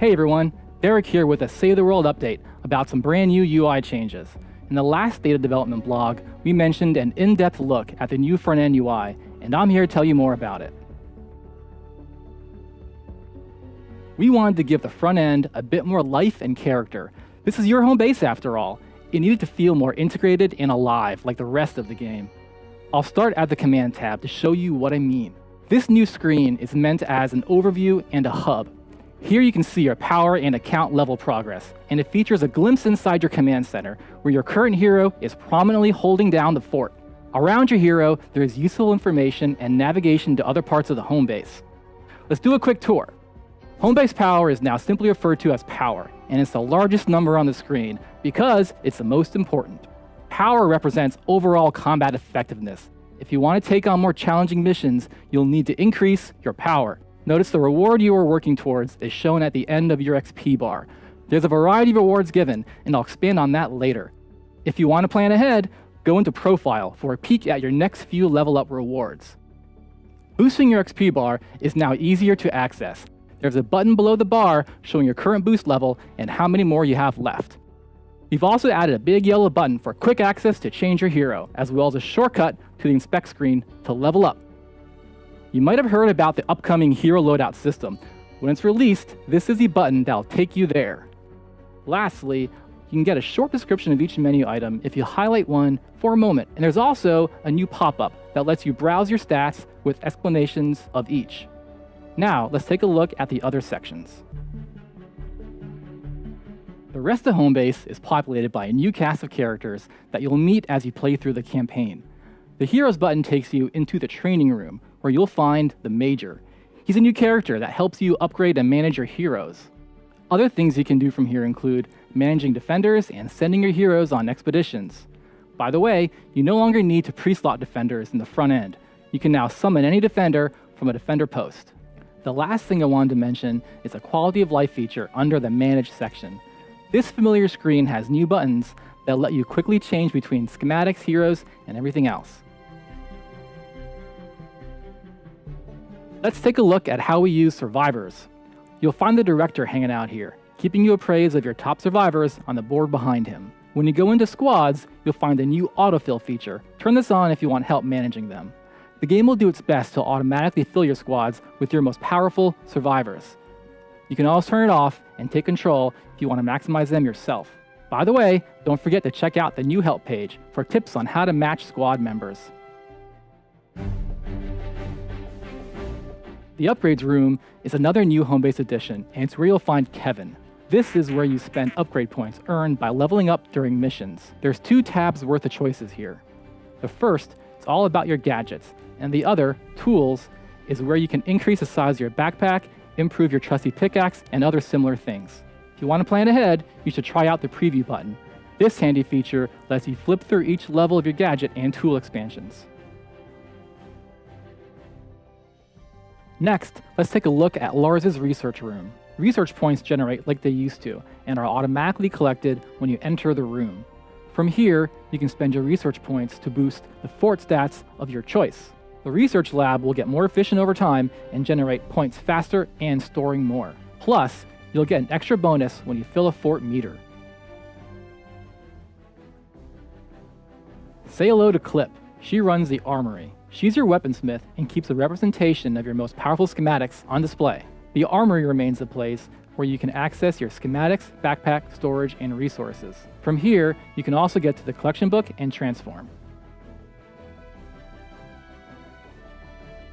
Hey everyone, Derek here with a Save the World update about some brand new UI changes. In the last data development blog, we mentioned an in-depth look at the new front-end UI, and I'm here to tell you more about it. We wanted to give the front end a bit more life and character. This is your home base after all. It needed to feel more integrated and alive like the rest of the game. I'll start at the command tab to show you what I mean. This new screen is meant as an overview and a hub. Here you can see your power and account level progress, and it features a glimpse inside your command center, where your current hero is prominently holding down the fort. Around your hero, there is useful information and navigation to other parts of the home base. Let's do a quick tour. Home base power is now simply referred to as power, and it's the largest number on the screen because it's the most important. Power represents overall combat effectiveness. If you want to take on more challenging missions, you'll need to increase your power. Notice the reward you are working towards is shown at the end of your XP bar. There's a variety of rewards given, and I'll expand on that later. If you want to plan ahead, go into Profile for a peek at your next few level up rewards. Boosting your XP bar is now easier to access. There's a button below the bar showing your current boost level and how many more you have left. We've also added a big yellow button for quick access to change your hero, as well as a shortcut to the inspect screen to level up. You might have heard about the upcoming hero loadout system. When it's released, this is the button that'll take you there. Lastly, you can get a short description of each menu item if you highlight one for a moment, and there's also a new pop-up that lets you browse your stats with explanations of each. Now, let's take a look at the other sections. The rest of home base is populated by a new cast of characters that you'll meet as you play through the campaign. The Heroes button takes you into the training room, where you'll find the Major. He's a new character that helps you upgrade and manage your heroes. Other things you can do from here include managing defenders and sending your heroes on expeditions. By the way, you no longer need to pre-slot defenders in the front end. You can now summon any defender from a defender post. The last thing I wanted to mention is a quality of life feature under the Manage section. This familiar screen has new buttons that let you quickly change between schematics, heroes, and everything else. Let's take a look at how we use survivors. You'll find the director hanging out here, keeping you appraised of your top survivors on the board behind him. When you go into squads, you'll find a new autofill feature. Turn this on if you want help managing them. The game will do its best to automatically fill your squads with your most powerful survivors. You can always turn it off and take control if you want to maximize them yourself. By the way, don't forget to check out the new help page for tips on how to match squad members. The Upgrades room is another new home base addition, and it's where you'll find Kevin. This is where you spend upgrade points earned by leveling up during missions. There's 2 tabs worth of choices here. The first is all about your gadgets, and the other, Tools, is where you can increase the size of your backpack, improve your trusty pickaxe, and other similar things. If you want to plan ahead, you should try out the Preview button. This handy feature lets you flip through each level of your gadget and tool expansions. Next, let's take a look at Lars's research room. Research points generate like they used to, and are automatically collected when you enter the room. From here, you can spend your research points to boost the fort stats of your choice. The research lab will get more efficient over time and generate points faster and storing more. Plus, you'll get an extra bonus when you fill a fort meter. Say hello to Clip. She runs the armory. She's your weaponsmith and keeps a representation of your most powerful schematics on display. The armory remains the place where you can access your schematics, backpack, storage, and resources. From here, you can also get to the collection book and transform.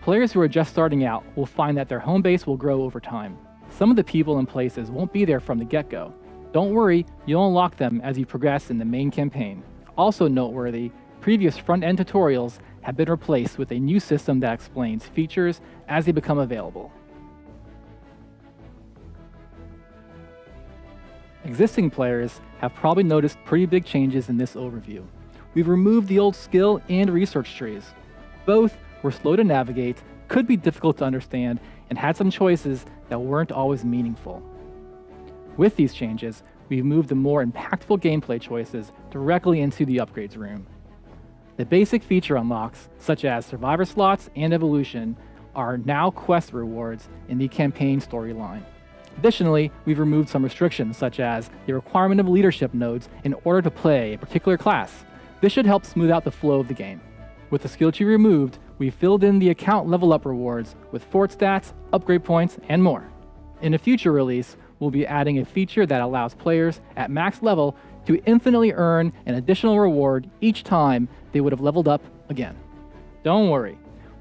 Players who are just starting out will find that their home base will grow over time. Some of the people and places won't be there from the get-go. Don't worry, you'll unlock them as you progress in the main campaign. Also noteworthy, previous front-end tutorials have been replaced with a new system that explains features as they become available. Existing players have probably noticed pretty big changes in this overview. We've removed the old skill and research trees. Both were slow to navigate, could be difficult to understand, and had some choices that weren't always meaningful. With these changes, we've moved the more impactful gameplay choices directly into the Upgrades room. The basic feature unlocks, such as survivor slots and evolution, are now quest rewards in the campaign storyline. Additionally, we've removed some restrictions, such as the requirement of leadership nodes in order to play a particular class. This should help smooth out the flow of the game. With the skill tree removed, we filled in the account level up rewards with fort stats, upgrade points, and more. In a future release, we'll be adding a feature that allows players at max level to infinitely earn an additional reward each time they would have leveled up again. Don't worry,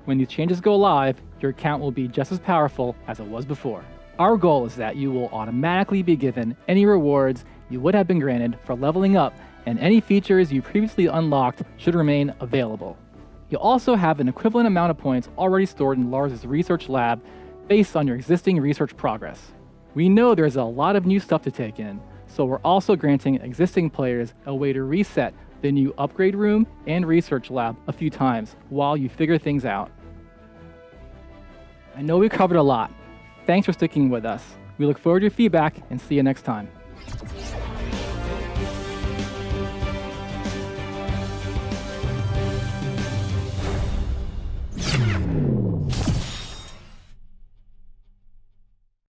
when these changes go live, your account will be just as powerful as it was before. Our goal is that you will automatically be given any rewards you would have been granted for leveling up, and any features you previously unlocked should remain available. You'll also have an equivalent amount of points already stored in Lars's research lab based on your existing research progress. We know there's a lot of new stuff to take in, so we're also granting existing players a way to reset the new upgrade room and research lab a few times while you figure things out. I know we covered a lot. Thanks for sticking with us. We look forward to your feedback and see you next time.